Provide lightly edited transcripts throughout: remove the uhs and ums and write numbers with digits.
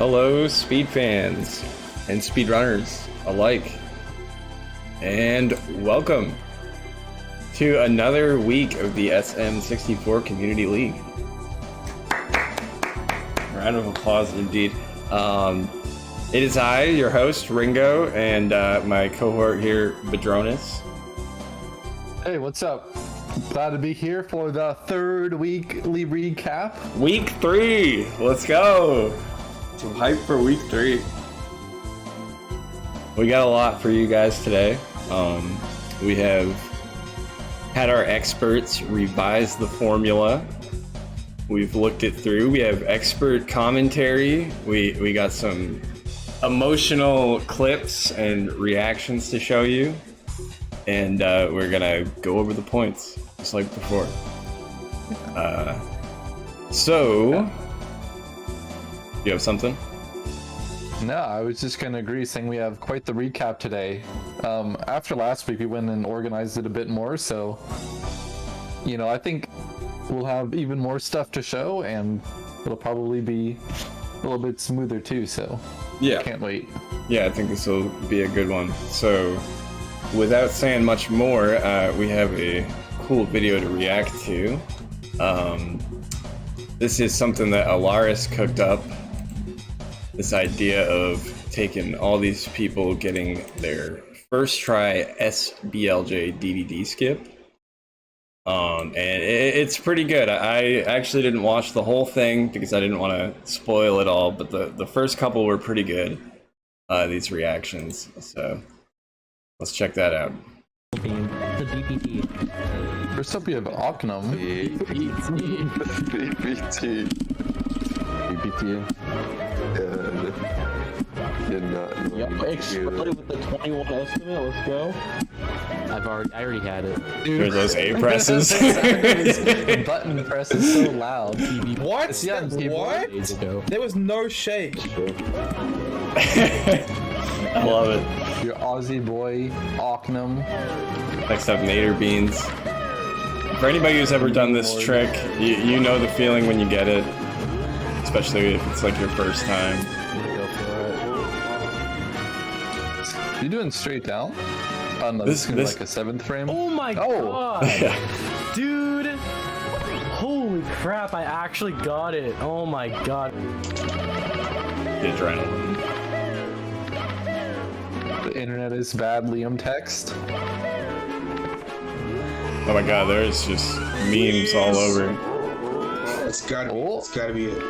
Hello, speed fans and speedrunners alike, and welcome to another week of the SM64 Community League. Round of applause indeed. It is I, your host, Ringo, and my cohort here, Badronis. Hey, what's up? Glad to be here for the third weekly recap. Week 3, let's go. Some hype for week 3. We got a lot for you guys today. We have had our experts revise the formula. We've looked it through. We have expert commentary. We got some emotional clips and reactions to show you. And we're gonna go over the points, just like before. So, you have something? No, I was just gonna agree, saying we have quite the recap today. After last week, we went and organized it a bit more, so I think we'll have even more stuff to show, and it'll probably be a little bit smoother too. So, yeah, can't wait. Yeah, I think this will be a good one. So, without saying much more, we have a cool video to react to. This is something that Alaris cooked up. This idea of taking all these people getting their first try SBLJ DDD skip. And it's pretty good. I actually didn't watch the whole thing because I didn't want to spoil it all, but the first couple were pretty good, these reactions. So let's check that out. The DPT. First up, we have Ocnum. DPT. Did not. Yep, exploded with the 21 estimate. Let's go. I already had it. There's those A presses. The button press is so loud. What? Yeah, what? There was no shake. I love it. Your Aussie boy, Ocnum. Next up, Nader Beans. For anybody who's ever done this trick, you know the feeling when you get it. Especially if it's like your first time. Go for it. You doing straight down? Oh no, this is gonna be like a 7th frame. Oh my god! Dude! Holy crap, I actually got it. Oh my god. The adrenaline. The internet is bad, Liam text. Oh my god, there's just memes all over. It's gotta be it.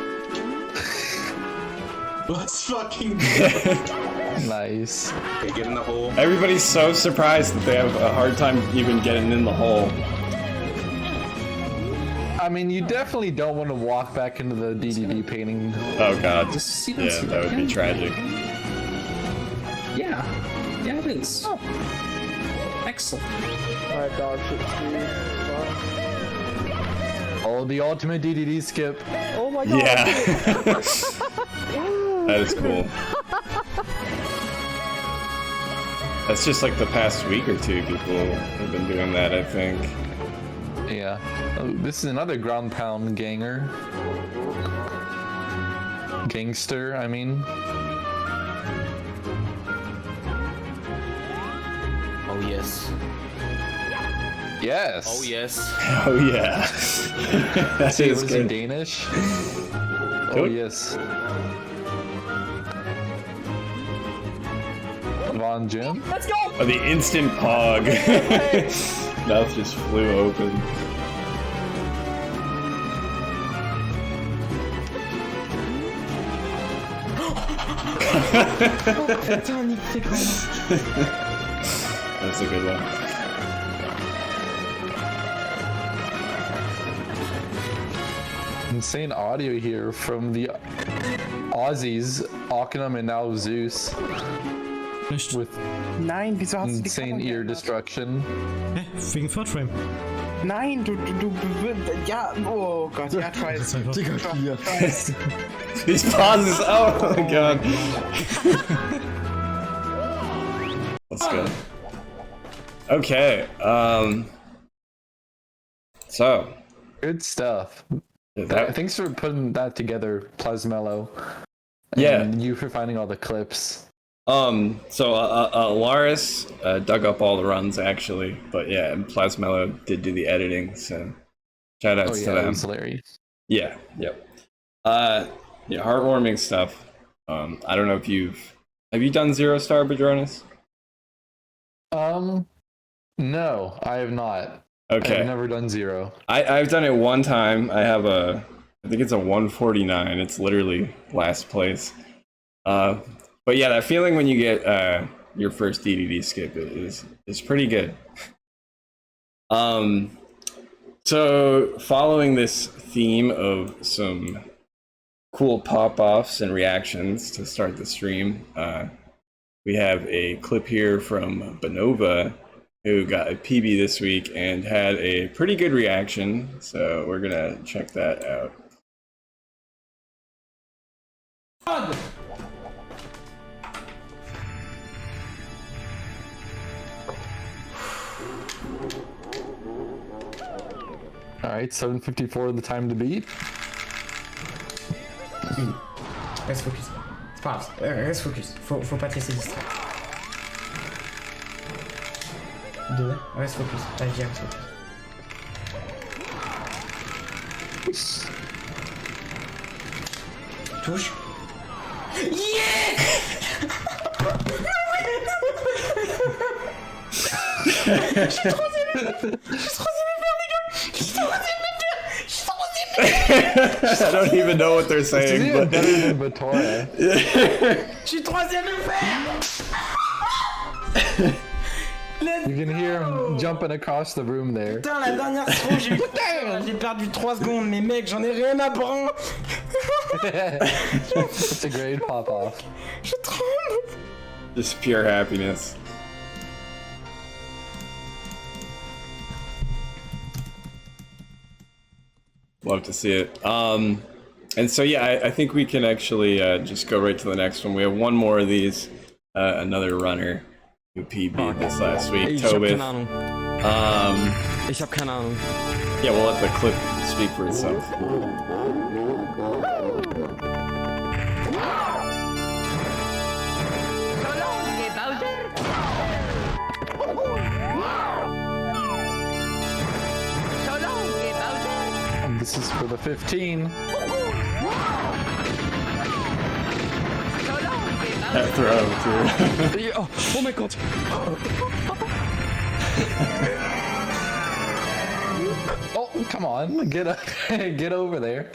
Let's fucking Nice. Okay, get in the hole. Everybody's so surprised that they have a hard time even getting in the hole. I mean, you definitely don't want to walk back into the DDD painting. Oh god. Yeah, that would be tragic. Yeah, it is. Oh. Excellent. Alright, dog shit, Oh, the ultimate DDD skip. Oh my god. Yeah. That is cool. That's just like the past week or two people have been doing that, I think. Yeah. Oh, this is another ground pound ganger. Gangster, I mean. Oh yes. Yes. Oh yes. Oh yeah. That See, it is was in good. Danish. Cool. Oh yes. Von Jim. Let's go! Oh, the instant pog. Mouth just flew open. That's a good one. Insane audio here from the Aussies, Ocnum and now Zeus. With Nein, wieso hast du die insane Kamera ear geändert? destruction. Wegen Third Frame. Nein, du, ja, oh Gott, ja, try it. These pauses, oh my god. Let's go. Okay, so. Good stuff. That, Thanks for putting that together, Plasmello. Yeah. And you for finding all the clips. Laris dug up all the runs actually, but yeah, and Plasmello did do the editing, so shout outs to It them. was hilarious. Yeah, yep. Yeah, heartwarming stuff. I don't know if have you done Zero Star, Badronis? No, I have not. Okay. I've never done 0. I've done it one time. I think it's a 149. It's literally last place. But yeah, that feeling when you get your first DDD skip is pretty good. So following this theme of some cool pop-offs and reactions to start the stream, we have a clip here from Bonova, who got a PB this week and had a pretty good reaction. So we're gonna check that out. Alright, 7:54 the time to beat. Reste focus. C'est pas grave. Reste focus. Faut pas te laisser distraire. Reste focus. T'as dit reste focus. Touche. Yeah! Je suis troisième I don't even know what they're It's saying, even but better than Vittoria. Je suis troisième You can hear him jumping across the room there. Putain, la dernière throw, j'ai perdu 3 secondes, mais mec, j'en ai rien à branler. It's a great pop off. Je tremble. just pure happiness. Love to see it. And so yeah, I think we can actually just go right to the next one. We have one more of these. Another runner who PB'd this last week, Ich hab Tobith. keine Ahnung. Ich hab keine Ahnung. Yeah, we'll let the clip speak for itself. And this is for the 15. That throw, too. Oh my god. Oh, come on, get up, get over there.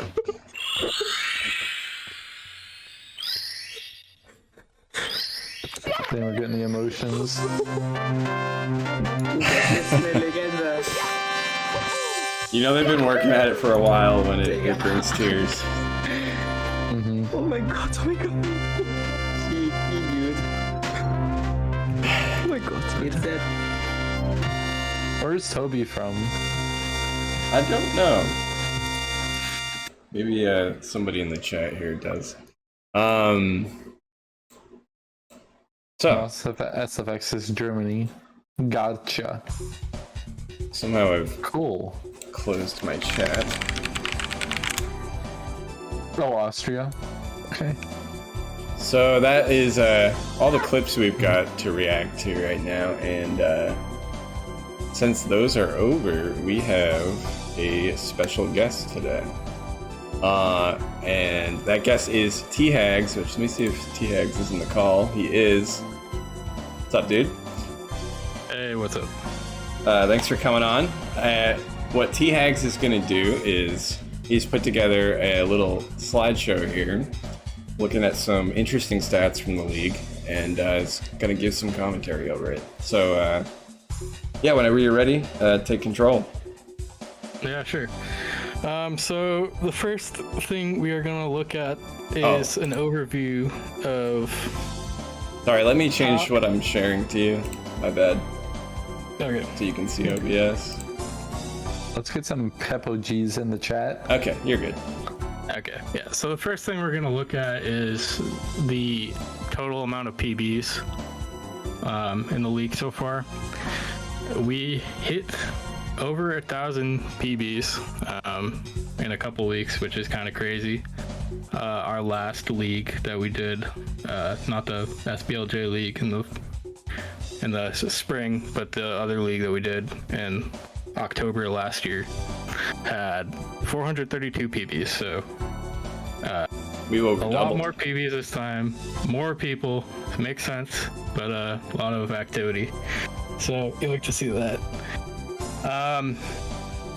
Then we're getting the emotions. You know they've been working at it for a while when it brings tears. Oh my god, oh my god. Oh my god. It's dead. Where's Toby from? I don't know. Maybe somebody in the chat here does. So SFX is Germany. Gotcha. somehow I've Cool. closed my chat. Oh, Austria. Okay. So that is all the clips we've got to react to right now, and since those are over, we have a special guest today. And that guest is T-Hags, which let me see if T-Hags is in the call. He is. What's up, dude? Hey, what's up? Thanks for coming on. What T-Hags is going to do is he's put together a little slideshow here, looking at some interesting stats from the league, and is going to give some commentary over it. So, yeah, whenever you're ready, take control. Yeah, sure. So the first thing we are going to look at is an overview of... Sorry, let me change what I'm sharing to you. My bad. Okay. So you can see OBS. Let's get some Peppo G's in the chat. Okay, you're good. Okay, yeah. So the first thing we're going to look at is the total amount of PBs in the league so far. We hit over 1,000 PBs in a couple weeks, which is kind of crazy. our last league that we did, not the SBLJ league in the spring, but the other league that we did in October last year, had 432 PBs. So we will a lot more PBs this time, more people. Makes sense, but a lot of activity. So you like to see that.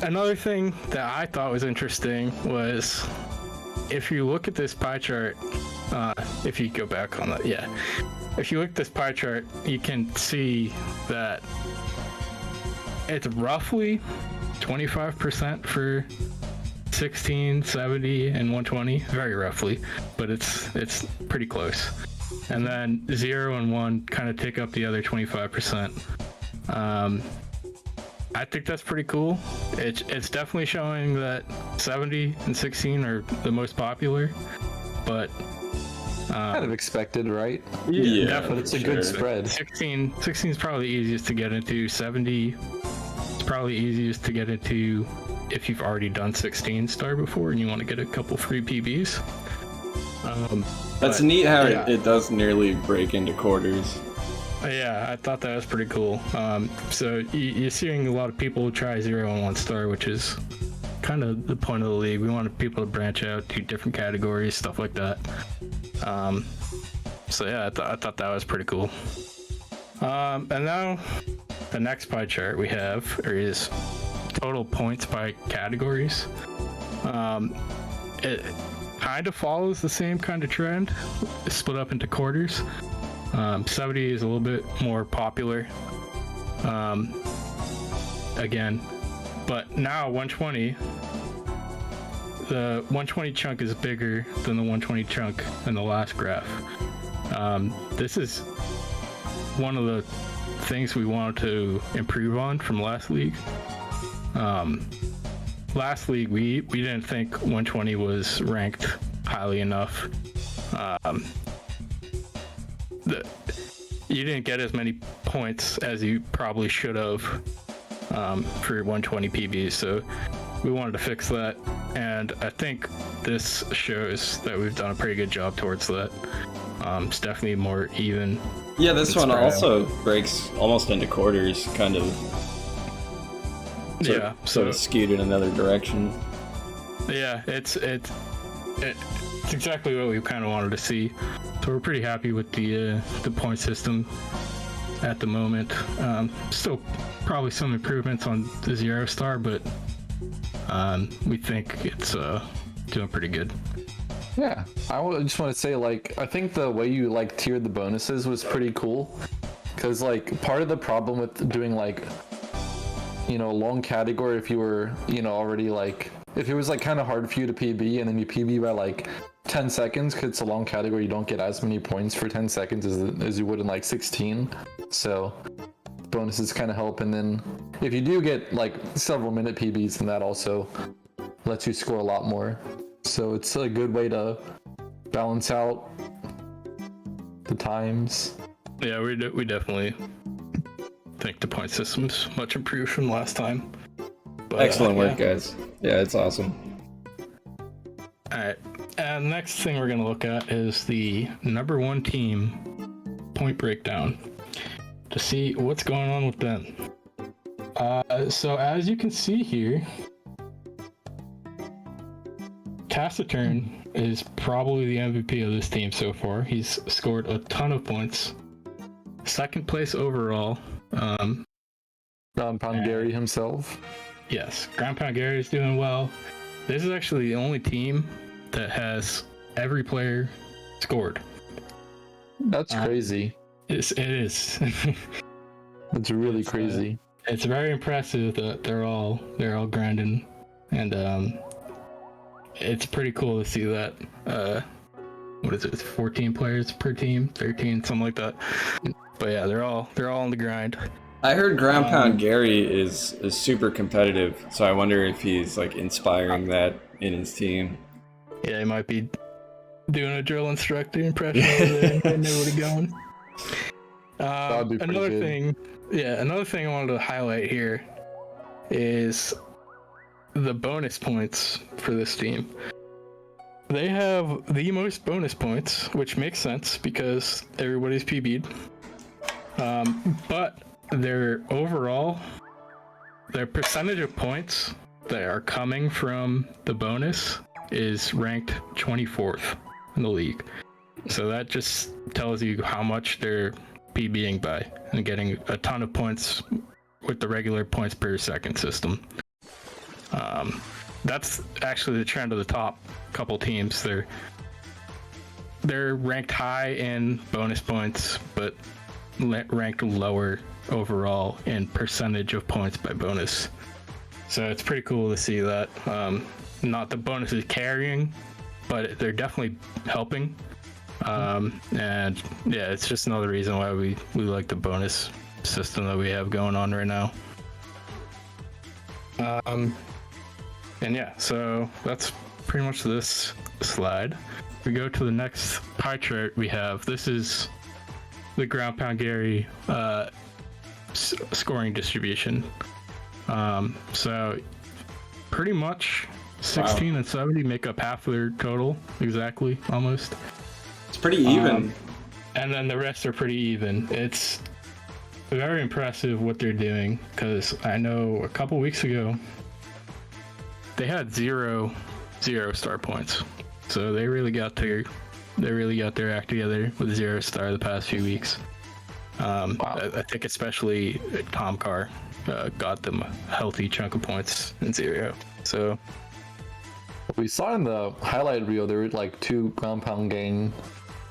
Another thing that I thought was interesting was, if you look at this pie chart, if you go back on that, yeah. If you look at this pie chart, you can see that it's roughly 25% for 16, 70, and 120, very roughly, but it's pretty close. And then 0 and 1 kind of take up the other 25%. I think that's pretty cool. It's definitely showing that 70 and 16 are the most popular, but Kind of expected, right? yeah, But definitely. it's a good spread. 16 is probably the easiest to get into. 70 is probably easiest to get into if you've already done 16 star before and you want to get a couple free PBs. That's but, neat how yeah. it does nearly break into quarters. Yeah, I thought that was pretty cool. So you're seeing a lot of people try 0 and 1 star, which is kind of the point of the league. We wanted people to branch out to different categories, stuff like that. So yeah, I thought that was pretty cool. And now the next pie chart we have is total points by categories. It kind of follows the same kind of trend. It's split up into quarters. 70 is a little bit more popular. Again, but now 120, the 120 chunk is bigger than the 120 chunk in the last graph. This is one of the things we wanted to improve on from last league. Last league, we didn't think 120 was ranked highly enough. You didn't get as many points as you probably should have for 120 PBs, so we wanted to fix that, and I think this shows that we've done a pretty good job towards that. It's definitely more even. Yeah, this one spread also breaks almost into quarters, kind of. Yeah, sort of skewed in another direction. Yeah, it's exactly what we kind of wanted to see. So we're pretty happy with the point system at the moment. Still probably some improvements on the 0 star, but we think it's doing pretty good. Yeah, just want to say, like, I think the way you like tiered the bonuses was pretty cool, because like part of the problem with doing like, you know, long category, if you were, you know, already like, if it was like kind of hard for you to PB and then you PB by like 10 seconds, because it's a long category, you don't get as many points for 10 seconds as you would in like 16. So bonuses kind of help, and then if you do get like several minute PBs, then that also lets you score a lot more. So it's a good way to balance out the times. Yeah, we definitely think the point system's much improved from last time. But, Excellent work, guys. Yeah, it's awesome. Alright, and the next thing we're going to look at is the number 1 team point breakdown to see what's going on with them. So as you can see here, Taciturn is probably the MVP of this team so far. He's scored a ton of points. Second place overall. Pound Gary himself. Yes, Ground Pound Gary is doing well. This is actually the only team that has every player scored. That's crazy. It is. That's really crazy. It's very impressive that they're all grinding, and it's pretty cool to see that. What is it? 14 players per team, 13, something like that. But yeah, they're all on the grind. I heard Ground Pound Gary is super competitive, so I wonder if he's like inspiring that in his team. Yeah, he might be doing a drill instructor impression over there and getting everybody going. Another thing I wanted to highlight here is the bonus points for this team. they have the most bonus points, which makes sense because everybody's PB'd. But their percentage of points that are coming from the bonus is ranked 24th in the league. So that just tells you how much they're PBing by and getting a ton of points with the regular points per second system. That's actually the trend of the top couple teams. They're ranked high in bonus points, but ranked lower overall in percentage of points by bonus. So it's pretty cool to see that. Not the bonus is carrying, but they're definitely helping. And yeah, it's just another reason why we like the bonus system that we have going on right now. And yeah, so that's pretty much this slide. If we go to the next pie chart we have, this is the ground pound Gary scoring distribution. So pretty much 16 and 70 make up half of their total, exactly, almost. It's pretty even. And then the rest are pretty even. It's very impressive what they're doing, because I know a couple weeks ago they had zero star points. So they really got their act together with 0 star the past few weeks. I think especially Tom Carr got them a healthy chunk of points in 0. So we saw in the highlight reel there were like 2 ground pound gang.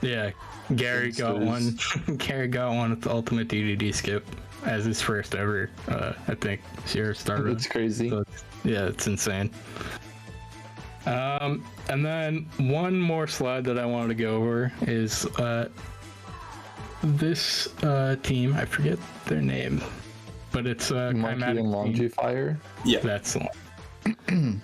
yeah, Gary got one. Gary got one with the ultimate DDD skip as his first ever, I think, 0 star. It's crazy. So, yeah, it's insane. And then one more slide that I wanted to go over is this team. I forget their name, but it's Monkey and Laundry Fire. Yeah, that's the one.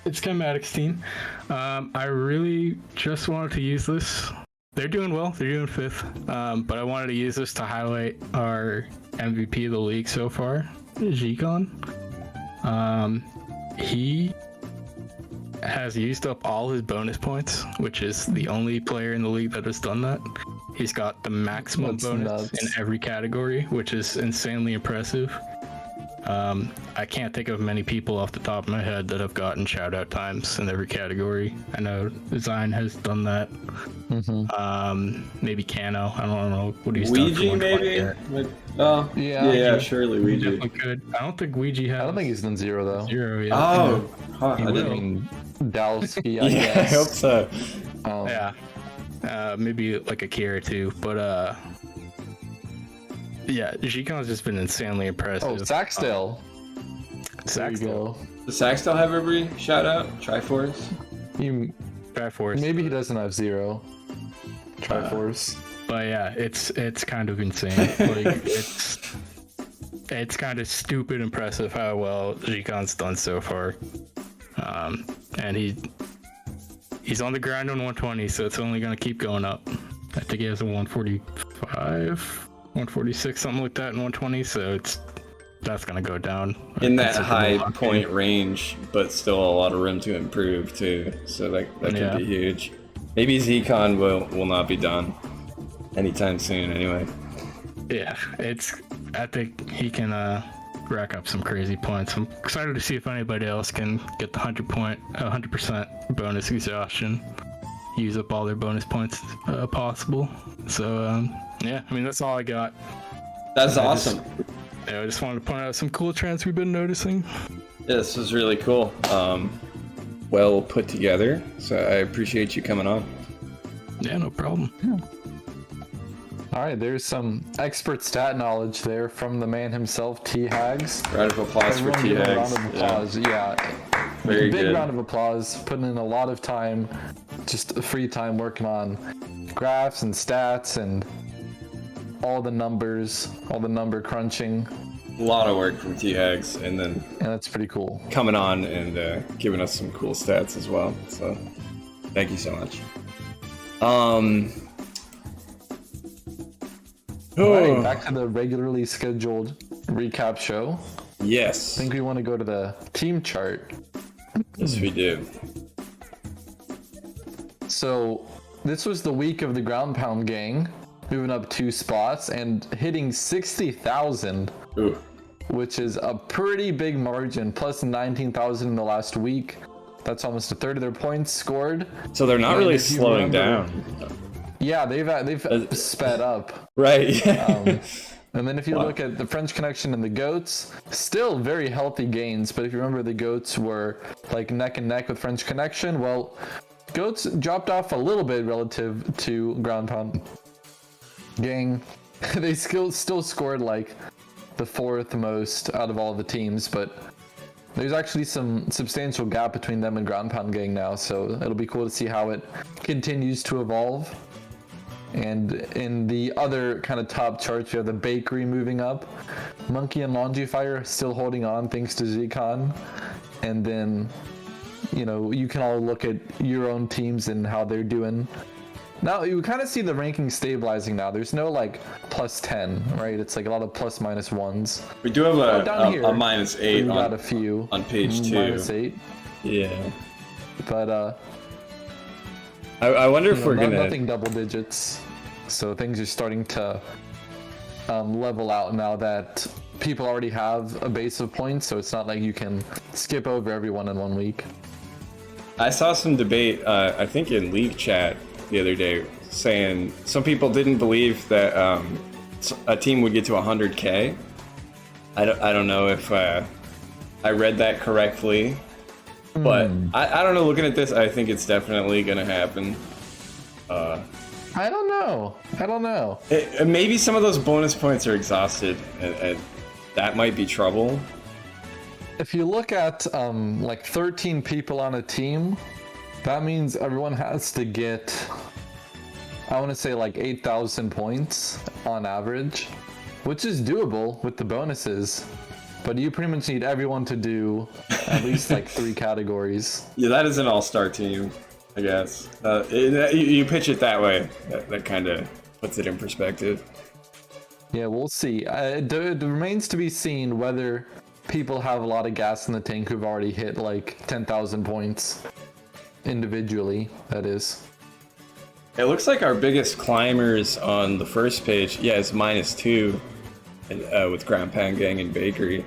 It's Kinematics team. I really just wanted to use this. They're doing well. They're doing 5th. But I wanted to use this to highlight our MVP of the league so far, Jikon. He has used up all his bonus points, which is the only player in the league that has done that. He's got the maximum bonus in every category, which is insanely impressive. I can't think of many people off the top of my head that have gotten shout out times in every category. I know Zine has done that. Maybe Kano. I don't know what he's done. Ouija maybe? Oh, yeah, surely Ouija. Could. I don't think Ouija has. I don't think he's done 0 though. 0 yet. Oh, huh, I I didn't. mean, Dalsky, I Yeah, I guess. hope so. Yeah. Maybe like a key or 2, but yeah, Jikon's just been insanely impressive. Oh, Saxdale. There you go. Does Saxdale have every shout out? Triforce? Triforce. Maybe he doesn't have 0. Triforce. But yeah, it's kind of insane. Like it's kind of stupid impressive how well Jikon's done so far. And he's on the grind on 120, so it's only gonna keep going up. I think he has a 145. 146, something like that in 120, so that's gonna go down In that high point range, but still a lot of room to improve too. So that could be huge. Maybe Zcon will not be done anytime soon anyway. Yeah, I think he can rack up some crazy points. I'm excited to see if anybody else can get the 100% bonus exhaustion, use up all their bonus points possible. So yeah, I mean that's all I got. That's awesome. I just wanted to point out some cool trends we've been noticing. Yeah, this was really cool. Well put together. So I appreciate you coming on. Yeah, no problem. All right, there's some expert stat knowledge there from the man himself, T Hags. Round of applause for Everyone T give a Hags. round of applause. Yeah. Very Big good. round of applause. Putting in a lot of time, just free time working on graphs and stats and all the numbers, all the number crunching. A lot of work from T Hags, and then And that's pretty cool. coming on and giving us some cool stats as well. So thank you so much. All right, back to the regularly scheduled recap show. Yes. I think we want to go to the team chart. Yes, we do. So this was the week of the ground pound gang, moving up 2 spots and hitting 60,000, which is a pretty big margin. Plus 19,000 in the last week. That's almost a third of their points scored. So they're not really slowing down. Yeah, they've sped up. Right. Yeah. And then if you look at the French Connection and the Goats, still very healthy gains. But if you remember, the Goats were like neck and neck with French Connection. Well, Goats dropped off a little bit relative to ground pound gang. They still scored like the 4th most out of all the teams, but there's actually some substantial gap between them and ground pound gang now. So it'll be cool to see how it continues to evolve. And in the other kind of top charts, we have the bakery moving up. Monkey and Laundry Fire still holding on thanks to Zcon. And then, you know, you can all look at your own teams and how they're doing. Now, you kind of see the ranking stabilizing now. There's no, like, plus 10, right? It's like a lot of plus minus ones. We do have a We -8 got a few. On page 2. -8. Yeah. But, I wonder if we're gonna... Nothing double digits. So things are starting to level out now that people already have a base of points, so it's not like you can skip over everyone in 1 week. I saw some debate, I think in League chat the other day, saying some people didn't believe that a team would get to 100K. I don't know if I read that correctly, but I don't know. Looking at this, I think it's definitely gonna happen. I don't know. Maybe some of those bonus points are exhausted, and that might be trouble. If you look at like 13 people on a team, that means everyone has to get, I want to say like 8,000 points on average, which is doable with the bonuses. But you pretty much need everyone to do at least like 3 categories. Yeah, that is an all-star team, I guess. You pitch it that way, that kind of puts it in perspective. Yeah, we'll see. It remains to be seen whether people have a lot of gas in the tank who've already hit like 10,000 points individually, that is. It looks like our biggest climbers on the first page, yeah, it's -2 with Ground Pound Gang and Bakery.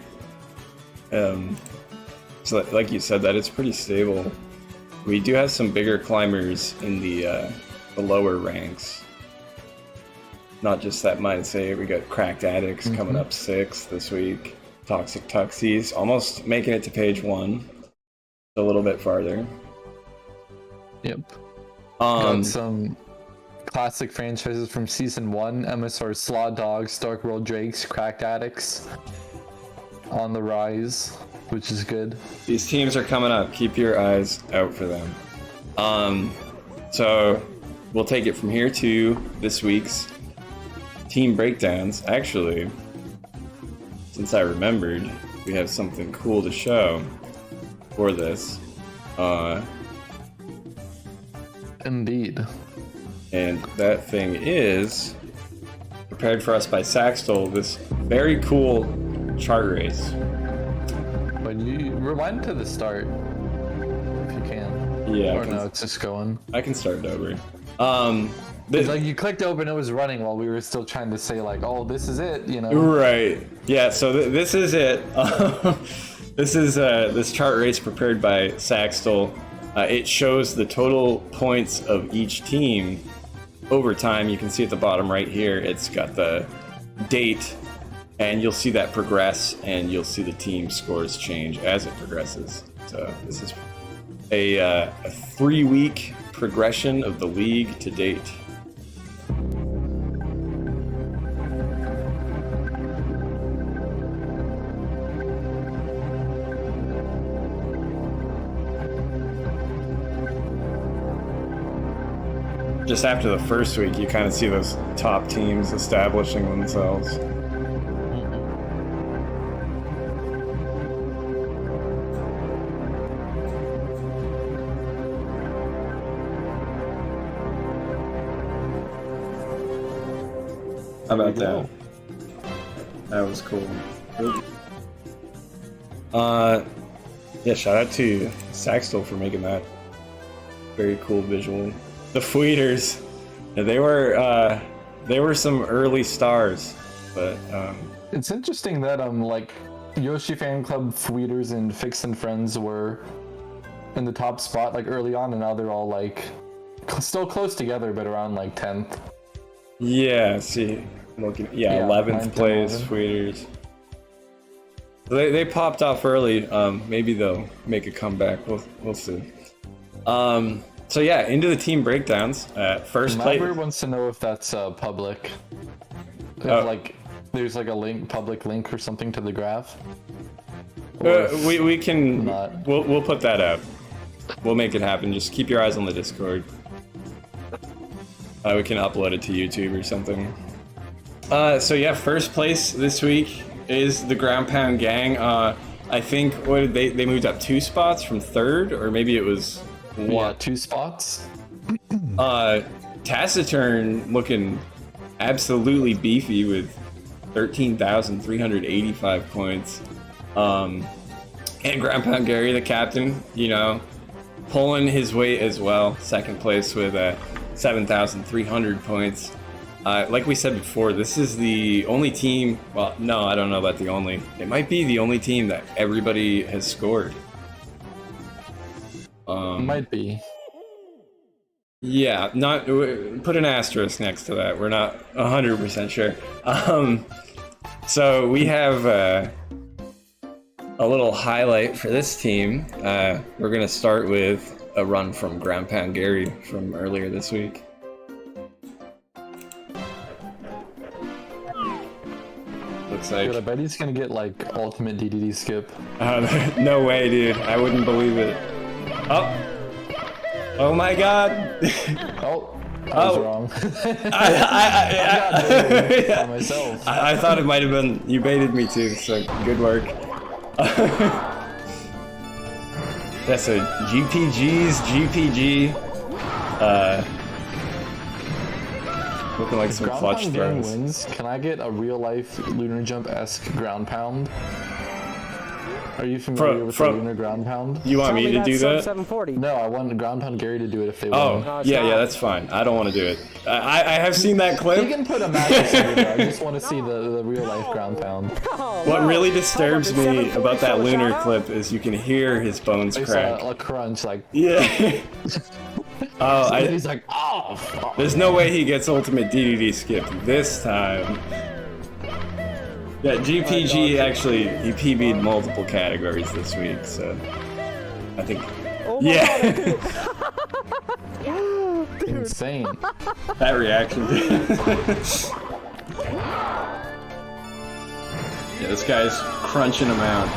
So like you said, that is pretty stable. We do have some bigger climbers in the lower ranks. Not just that -8, we got Cracked Addicts coming up 6th this week. Toxic Tuxies, almost making it to page 1. A little bit farther. Yep. Got some classic franchises from season 1, MSR Slaw Dogs, Dark World Drakes, Cracked Addicts on the rise, which is good. These teams are coming up. Keep your eyes out for them. So we'll take it from here to this week's team breakdowns. Actually, since I remembered, we have something cool to show for this. Indeed. And that thing is prepared for us by Saxtol, this very cool chart race. But you rewind to the start if you can. Yeah. Or no, it's just going. I can start it over. It's like you clicked open, it was running while we were still trying to say like, oh, this is it, you know? Right. Yeah, so this is it. This is this chart race prepared by Saxtol. It shows the total points of each team over time. You can see at the bottom right here, it's got the date, and you'll see that progress, and you'll see the team scores change as it progresses. So this is a 3-week progression of the league to date. Just after the first week, you kind of see those top teams establishing themselves. How about that? That was cool. Yeah, shout out to Saxtol for making that very cool visual. The Fweeters. They were some early stars, but It's interesting that like Yoshi Fan Club, Fweeters, and Fix and Friends were in the top spot like early on, and now they're all like still close together, but around like 10th. yeah. See, I'm looking. Yeah, 11th place, Fweeters. They popped off early. Maybe they'll make a comeback. We'll see. So yeah, into the team breakdowns. First place. Maverick wants to know if that's public. If, like, there's like a public link or something to the graph. We can. Not. We'll put that up. We'll make it happen. Just keep your eyes on the Discord. We can upload it to YouTube or something. So yeah, first place this week is the Ground Pound Gang. I think what did they moved up 2 spots from 3rd, or maybe it was. Yeah, 2 spots. Taciturn looking absolutely beefy with 13,385 points. And Ground Pound Gary, the captain, you know, pulling his weight as well. 2nd place with 7,300 points. Like we said before, this is the only team. Well, no, I don't know about the only. It might be the only team that everybody has scored. Might be. Yeah, not put an asterisk next to that. We're not 100% sure. So we have a little highlight for this team. We're gonna start with a run from Ground Pound Gary from earlier this week. Looks like. Dude, I bet he's gonna get like ultimate DDD skip. No way, dude. I wouldn't believe it. Oh. Oh my god. Oh, I was wrong. I myself. I thought it might have been you baited me too, so good work. That's a GPG. Looking like some clutch throws. Wins. Can I get a real life Lunar Jump-esque ground pound? Are you familiar with the Lunar Ground Pound? You want me to do that? 740. No, I want Ground Pound Gary to do it if they win. Oh, yeah, that's fine. I don't want to do it. I have seen that clip. You can put a match in there. I just want to see the real life ground pound. What really disturbs me about that Lunar clip is you can hear his bones crack. A crunch, like. Yeah. He's like, oh. Fuck. There's no way he gets ultimate DDD skip this time. Yeah, GPG actually, he PB'd multiple categories this week, so I think, yeah. Insane. That reaction, dude. Yeah, this guy's crunching him out.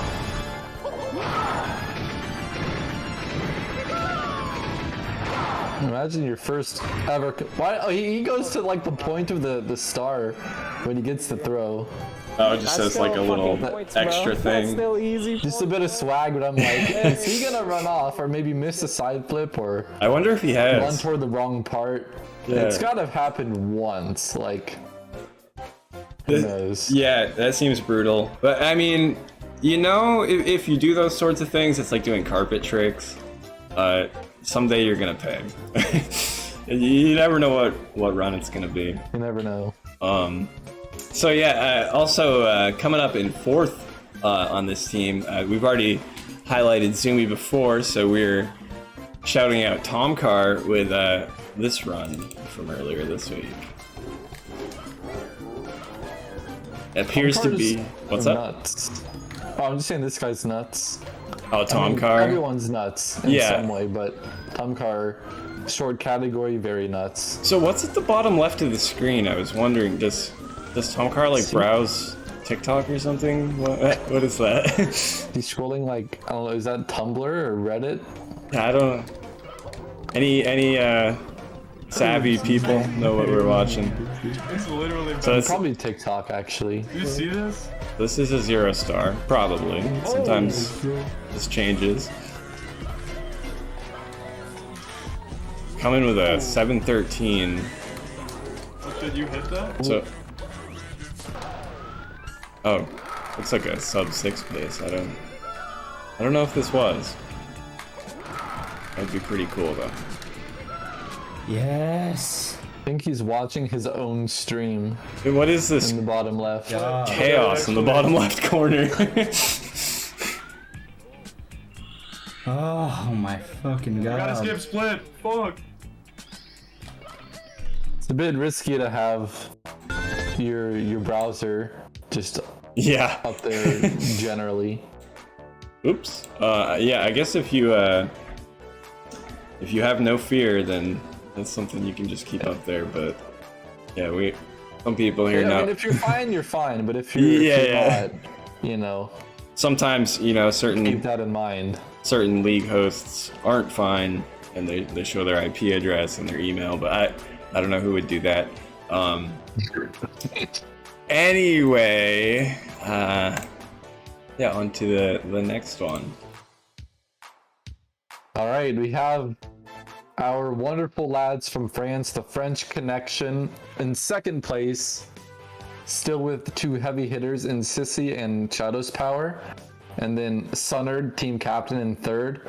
Imagine your first ever. Why? Oh, he goes to like the point of the star when he gets the throw. Oh, it just says like a little extra thing. That's still easy. Just a bit of swag, but I'm like, is he gonna run off or maybe miss a side flip or I wonder if he has. run toward the wrong part? Yeah. It's gotta have happened once. Like, who knows? Yeah, that seems brutal. But I mean, you know, if you do those sorts of things, it's like doing carpet tricks. Someday you're gonna pay. You never know what run it's gonna be. You never know. So yeah, also coming up in 4th on this team, we've already highlighted Zumi before, so we're shouting out Tom Carr with this run from earlier this week. It appears to be what's up? Nuts. Oh, I'm just saying this guy's nuts. Oh, Tom Carr. Everyone's nuts in some way, but Tom Carr, short category, very nuts. So what's at the bottom left of the screen? I was wondering, does Tom Carr like browse TikTok or something? What is that? He's scrolling like, I don't know, is that Tumblr or Reddit? I don't know. Any savvy people know what we're watching. It's literally. So it's Probably TikTok, actually. Do you see this? This is a 0-star, probably. Sometimes this changes. Coming with a 713. Did you hit that? So, oh, looks like a sub 6 pace. I don't know if this was. That'd be pretty cool though. Yes. I think he's watching his own stream Dude, what is this in the bottom left. chaos in the bottom left corner? Oh my fucking god. Gotta skip split. Fuck. It's a bit risky to have your browser just Yeah. up there generally. Oops. Yeah, I guess if you have no fear, then that's something you can just keep up there. But yeah, some people here Yeah, now. I mean, if you're fine, you're fine. But if you're, Yeah. not, you know, Sometimes keep certain that in mind. league hosts aren't fine, and they show their IP address and their email. But I don't know who would do that. Anyway, yeah, on to the next one. All right, we have our wonderful lads from France, the French Connection, in second place, still with two heavy hitters in Sissy and Shadow's Power, and then Sunnerd, team captain, in third.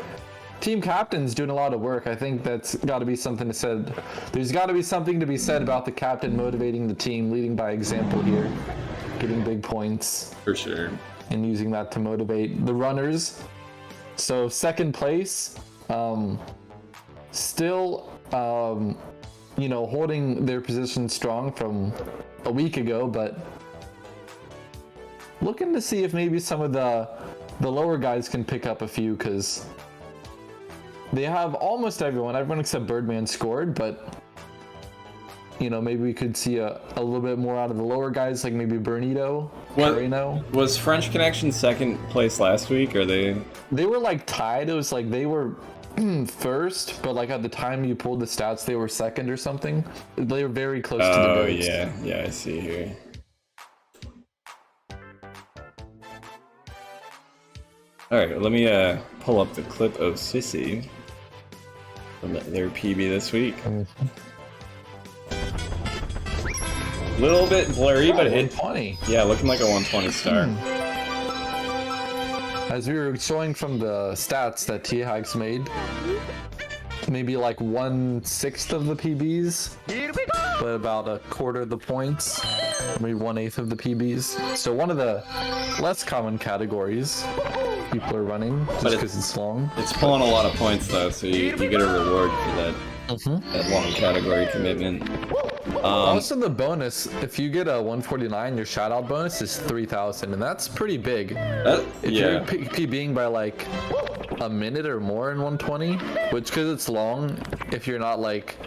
Team captain's doing a lot of work. I think that's got to be something to said. There's got to be something to be said about the captain motivating the team, leading by example here, getting big points. For sure. And using that to motivate the runners. So second place, still, holding their position strong from a week ago, but looking to see if maybe some of the lower guys can pick up a few, because they have almost everyone except Birdman scored, but maybe we could see a little bit more out of the lower guys, like maybe Bernito, Carino. Was French Connection second place last week, or they were like tied. It was like they were first, but like at the time you pulled the stats, they were second or something. They were very close to the Birds. yeah, I see here. All right, let me pull up the clip of Sissy from their PB this week. Little bit blurry, but 120. Yeah, looking like a 120 star. As we were showing from the stats that T-Hikes made, maybe like 1/6 of the PBs, but about a quarter of the points, maybe 1/8 of the PBs. So one of the less common categories people are running, just because it's long. It's pulling a lot of points though, so you get a reward for that. That long category commitment. Also, the bonus, if you get a 149, your shout out bonus is 3,000, and that's pretty big. If you're PBing by like a minute or more in 120, which, because it's long, if you're not like,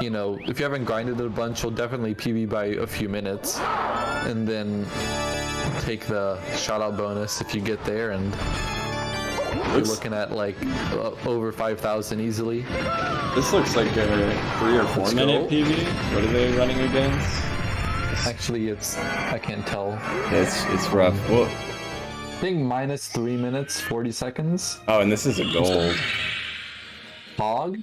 if you haven't grinded it a bunch, you'll definitely PB by a few minutes, and then take the shout out bonus if you get there, and you're looking at like over 5,000 easily. This looks like a 3 or 4 minute PB. What are they running against? Actually, I can't tell. It's rough. Well, I think minus 3 minutes 40 seconds. Oh, and this is a gold. Hog.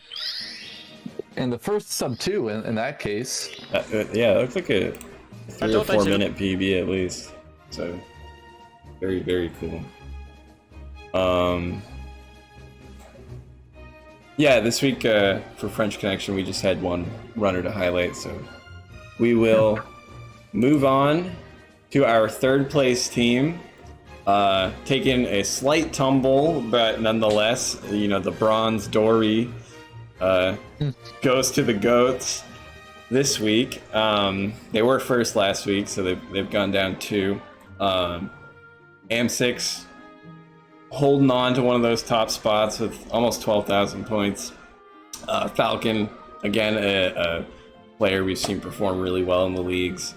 And the first sub 2 in that case. Yeah, it looks like a 3 or 4 minute PB at least. So very, very cool. Yeah, this week for French Connection, we just had one runner to highlight, so we will move on to our third place team. Taking a slight tumble, but nonetheless, the bronze Dory goes to the goats this week. They were first last week, so they've gone down 2. AM6 holding on to one of those top spots with almost 12,000 points. Falcon, again, a player we've seen perform really well in the leagues,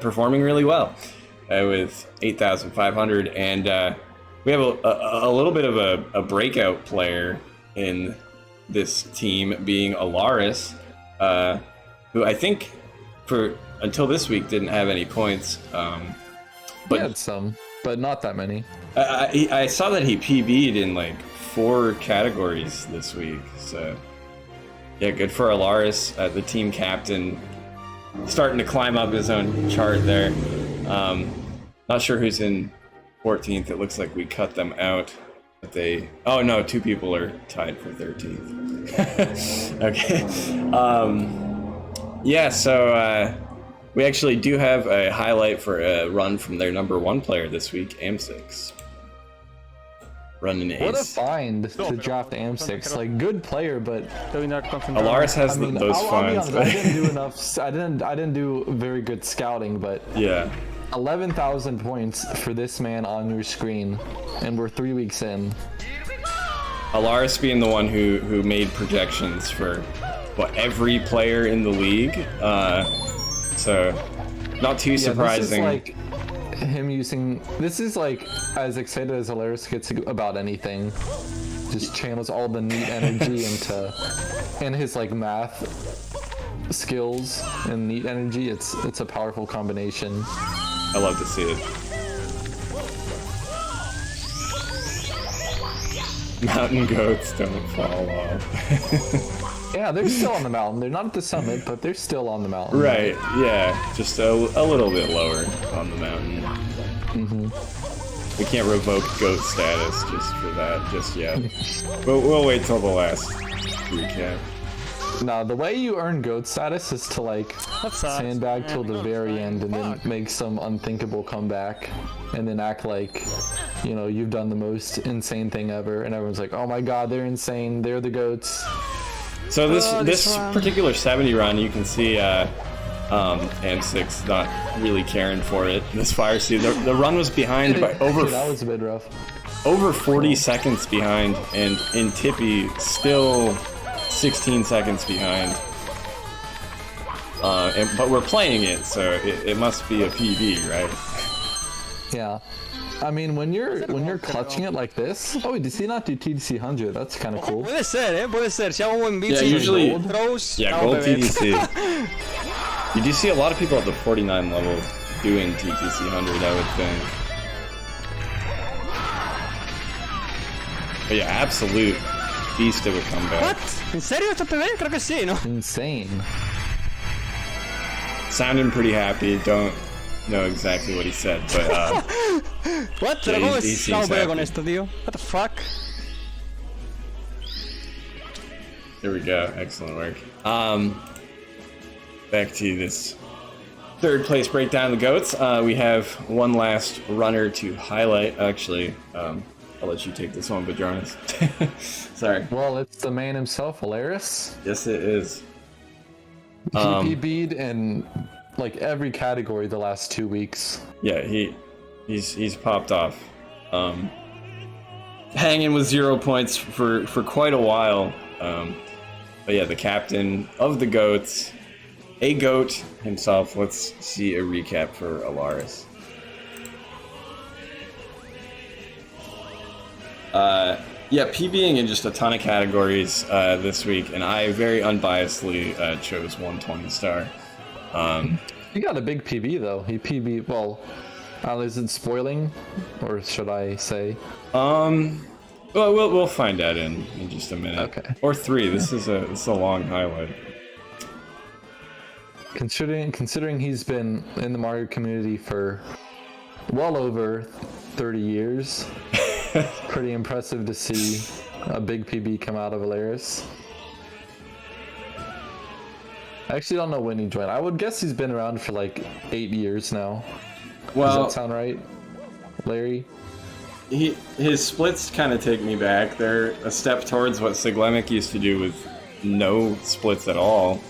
performing really well with 8,500. And we have a little bit of a breakout player in this team, being Alaris, who I think until this week didn't have any points. But he had some, but not that many. I saw that he PB'd in like 4 categories this week, so yeah, good for Alaris, the team captain, starting to climb up his own chart there. Not sure who's in 14th. It looks like we cut them out. They. Oh no, 2 people are tied for 13th. Okay. Yeah. So we actually do have a highlight for a run from their #1 player this week, AM6. Running ace. What a find to draft AM6. Like, good player, but Alaris has those finds. I didn't do enough. I didn't do very good scouting, but Yeah. 11,000 points for this man on your screen, and we're 3 weeks in. Alaris being the one who made projections for every player in the league. So not too surprising. This is like him using. This is like as excited as Alaris gets about anything. Just channels all the neat energy and his like math skills and neat energy. It's a powerful combination. I love to see it. Mountain goats don't fall off. Yeah, they're still on the mountain. They're not at the summit, but they're still on the mountain. Right, yeah. Just a little bit lower on the mountain. Mm-hmm. We can't revoke goat status just for that just yet. But we'll wait till the last recap. No, the way you earn goat status is to like sandbag till the very end and then make some unthinkable comeback and then act like, you know, you've done the most insane thing ever, and everyone's like, oh my god, they're insane, they're the goats. So this particular 70 run, you can see AM6 not really caring for it. This fire seed, the run was behind by over. That was a bit rough. Over 40 seconds behind, and in Tippy still 16 seconds behind. But we're playing it, so it must be a PB, right? Yeah. I mean, when you're clutching it like this. Oh, did he not do TDC 100? That's kind of cool. Puede ser, puede ser. Si hago un buen beat, Yeah, usually. gold throws. Yeah, gold TDC. You do see a lot of people at the 49 level doing TTC 100, I would think. But yeah, absolute beast of a comeback. What? ¿En serio esto PB? Creo que sí, ¿no? Insane. Sounding pretty happy. Don't know exactly what he said, but What? yeah, Pero ¿cómo he es? seems No puedo con happy. esto, tío. What the fuck? There we go. Excellent work. Back to this 3rd place breakdown of the goats. We have one last runner to highlight. Actually, I'll let you take this one, Badronis. Sorry. Well, it's the man himself, Alaris. Yes, it is. He PB'd in like every category the last 2 weeks. Yeah, he's popped off. Hanging with 0 points for quite a while. But yeah, the captain of the goats, a goat himself. Let's see a recap for Alaris. Yeah, PBing in just a ton of categories this week, and I very unbiasedly chose 120 star. He got a big PB though. He PB. Well, is it spoiling, or should I say? Well, we'll find out in just a minute. Okay. Or 3. This is a long highlight. Considering he's been in the Mario community for well over 30 years, pretty impressive to see a big PB come out of Alaris. I actually don't know when he joined. I would guess he's been around for like 8 years now. Well, does that sound right, Larry? His splits kind of take me back. They're a step towards what Siglemic used to do with no splits at all.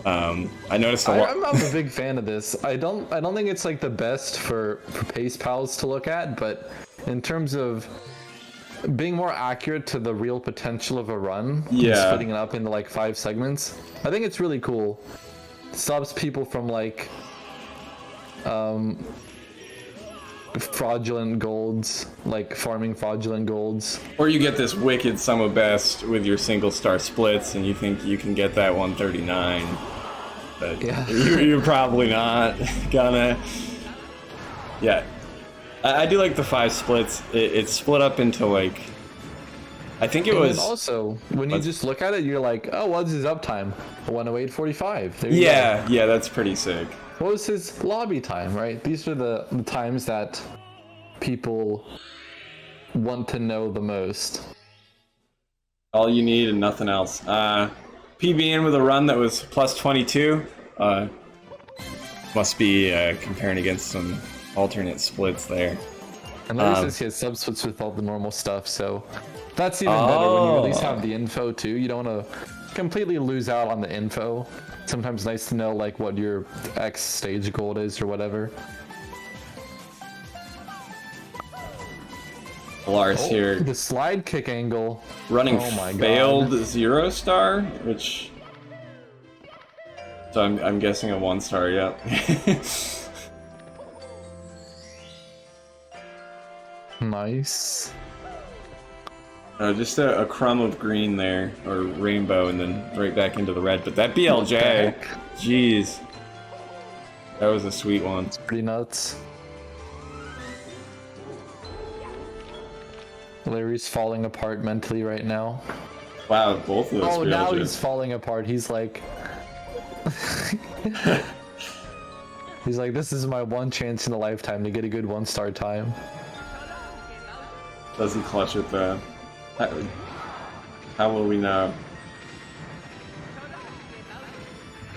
I noticed a lot. I'm a big fan of this. I don't think it's like the best for pace pals to look at, but in terms of being more accurate to the real potential of a run, splitting it up into like 5 segments, I think it's really cool. It stops people from like fraudulent golds, like farming fraudulent golds. Or you get this wicked sum of best with your single star splits, and you think you can get that 139. But Yeah. you're probably not gonna. Yeah. I do like the 5 splits. It's split up into like. I think it was. And also, when you just look at it, you're like, oh, what's his uptime? 108.45. There you Yeah, yeah, that's pretty sick. What was his lobby time, right? These are the times that people want to know the most? All you need and nothing else. PBing with a run that was plus 22. Must be comparing against some alternate splits there. And Larry says he has sub splits with all the normal stuff, so that's even better when you at least have the info too. You don't want to completely lose out on the info. Sometimes nice to know like what your X stage goal is or whatever. Lars here. The slide kick angle. Running failed God. 0 star, which... So I'm guessing a 1 star, yeah. Nice. Just a crumb of green there, or rainbow, and then right back into the red. But that BLJ, jeez. That was a sweet one. It's pretty nuts. Larry's falling apart mentally right now. Wow, both of those. Oh, now he's falling apart. He's like... He's like, this is my one chance in a lifetime to get a good 1-star time. Does he clutch it though? How will we know?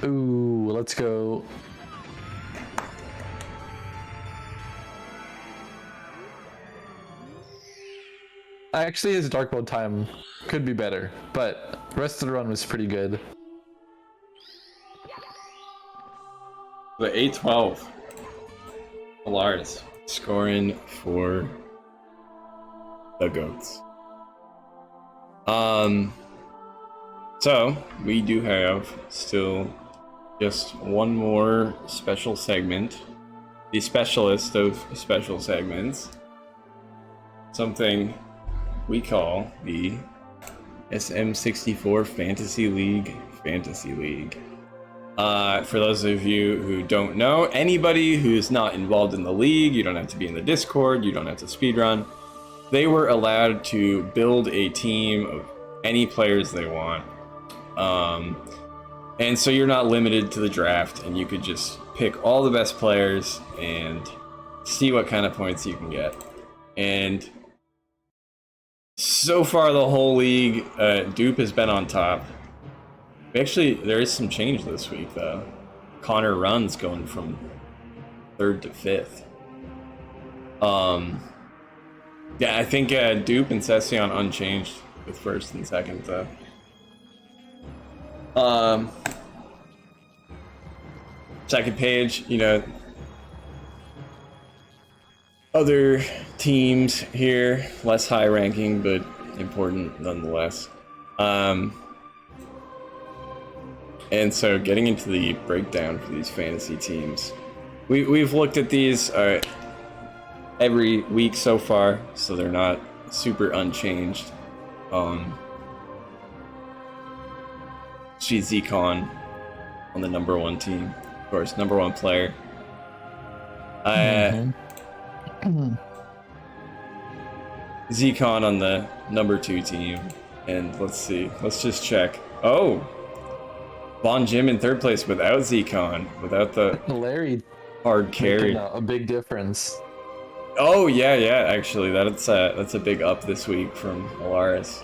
Ooh, let's go. Actually, his dark mode time could be better, but the rest of the run was pretty good. The 8-12. Lars scoring for the goats. So we do have still just one more special segment, the specialist of special segments, something we call the SM64 Fantasy League. For those of you who don't know, anybody who's not involved in the league, you don't have to be in the Discord, you don't have to speedrun. They were allowed to build a team of any players they want. And so you're not limited to the draft, and you could just pick all the best players and see what kind of points you can get. And so far the whole league, Dupe has been on top. Actually, there is some change this week though. Connor Run's going from 3rd to 5th. Yeah, I think Dupe and Session unchanged with 1st and 2nd though. Second page, you know, other teams here, less high ranking but important nonetheless. And so getting into the breakdown for these fantasy teams, we've looked at these every week so far, so they're not super unchanged. She's Zcon on the #1 team, of course, #1 player. Zcon on the #2 team, and let's see, let's just check. Oh, Von Jim in 3rd place without Zcon, without the Larry hard carry. A big difference. Oh yeah, actually, that's a big up this week from Alaris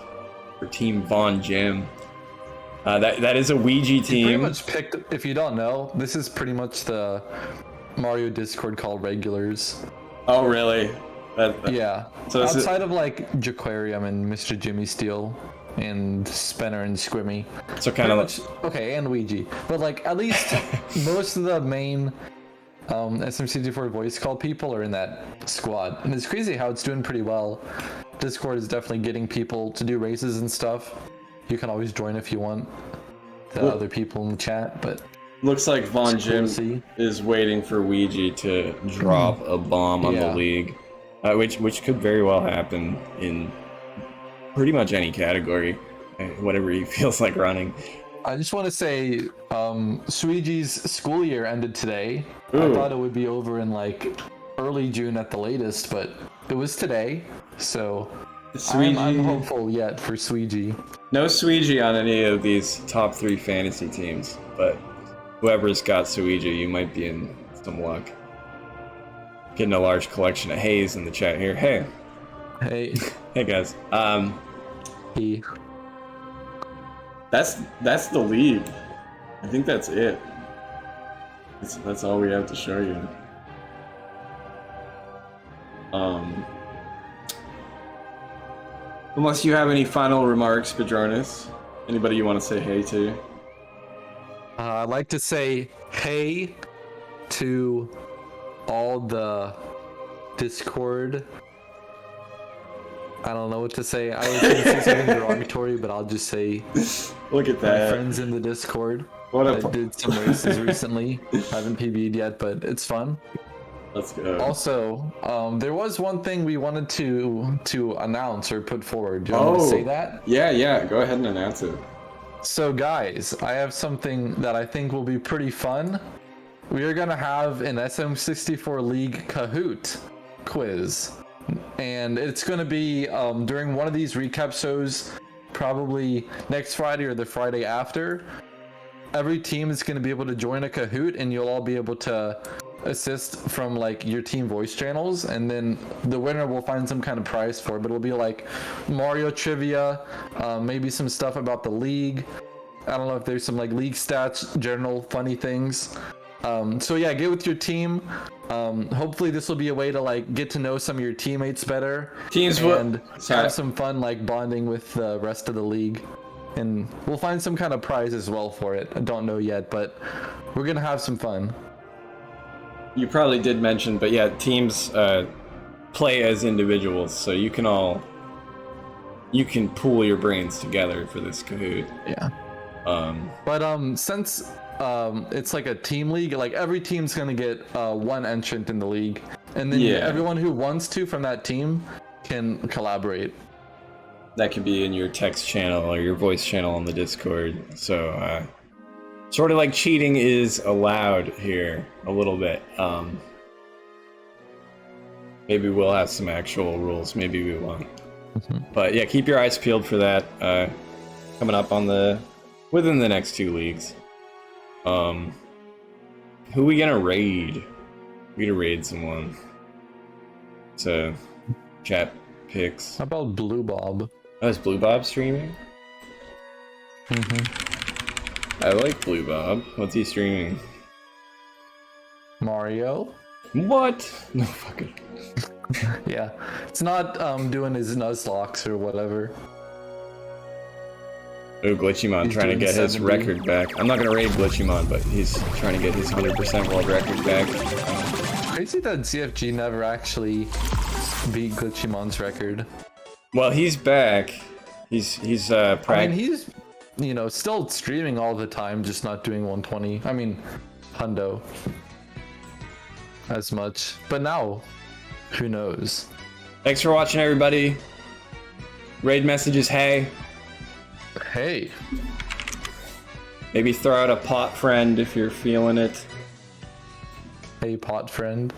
for Team Von Jim. That is a Ouija team. Pretty much picked. If you don't know, this is pretty much the Mario Discord called regulars. Oh really? Yeah. So outside of like Jaquarium and Mr. Jimmy Steele and Spenner and Squimmy. So kind of much, okay, and Ouija. But like at least most of the main SM64 voice call people are in that squad. And it's crazy how it's doing pretty well. Discord is definitely getting people to do races and stuff. You can always join if you want the other people in the chat, but looks like Von Jim is waiting for Ouija to drop a bomb on the league, which could very well happen in pretty much any category, whatever he feels like running. I just want to say, Suiji's school year ended today. Ooh. I thought it would be over in like early June at the latest, but it was today, so I'm hopeful yet for Suiji. No Suiji on any of these top 3 fantasy teams, but whoever's got Suiji, you might be in some luck. Getting a large collection of Haze in the chat here. Hey, Hey. Hey guys. He. That's the league. I think that's it. That's all we have to show you. Unless you have any final remarks, Padronis. Anybody you want to say hey to? I'd like to say hey to all the Discord. I don't know what to say. I was going to say something derogatory, but I'll just say Look at my that. friends in the Discord. What I did some races recently. Haven't PB'd yet, but it's fun. Let's go. Also, there was one thing we wanted to announce or put forward. Do you want me to say that? Yeah. Go ahead and announce it. So guys, I have something that I think will be pretty fun. We are gonna have an SM64 League Kahoot quiz. And it's gonna be during one of these recap shows, probably next Friday or the Friday after. Every team is gonna be able to join a Kahoot and you'll all be able to assist from like your team voice channels, and then the winner will find some kind of prize for it, but it'll be like Mario trivia, maybe some stuff about the league. I don't know if there's some like league stats, general funny things. So yeah, get with your team. Hopefully this will be a way to like get to know some of your teammates better and have some fun like bonding with the rest of the league. And we'll find some kind of prize as well for it. I don't know yet, but we're gonna have some fun. You probably did mention, but yeah, teams play as individuals, so you can pool your brains together for this Kahoot. Yeah. But since it's like a team league, like every team's gonna get one entrant in the league, and then everyone who wants to from that team can collaborate. That could be in your text channel or your voice channel on the Discord. So sort of like cheating is allowed here a little bit. Maybe we'll have some actual rules, maybe we won't. But yeah, keep your eyes peeled for that coming up within the next 2 leagues. Who we gonna raid? We gonna raid someone. So chat picks. How about Blue Bob? Oh, is Blue Bob streaming? I like Blue Bob. What's he streaming? Mario? What? No fucking. Yeah, it's not doing his Nuzlocke or whatever. Oh, Glitchymon trying to get his record back. I'm not gonna raid Glitchymon, but he's trying to get his 100% world record back. Crazy that ZFG never actually beat Glitchymon's record. Well, he's back. He's I mean, he's still streaming all the time, just not doing 120. I mean, hundo as much. But now, who knows? Thanks for watching, everybody. Raid messages, hey. Hey. Maybe throw out a pot friend if you're feeling it. Hey, pot friend.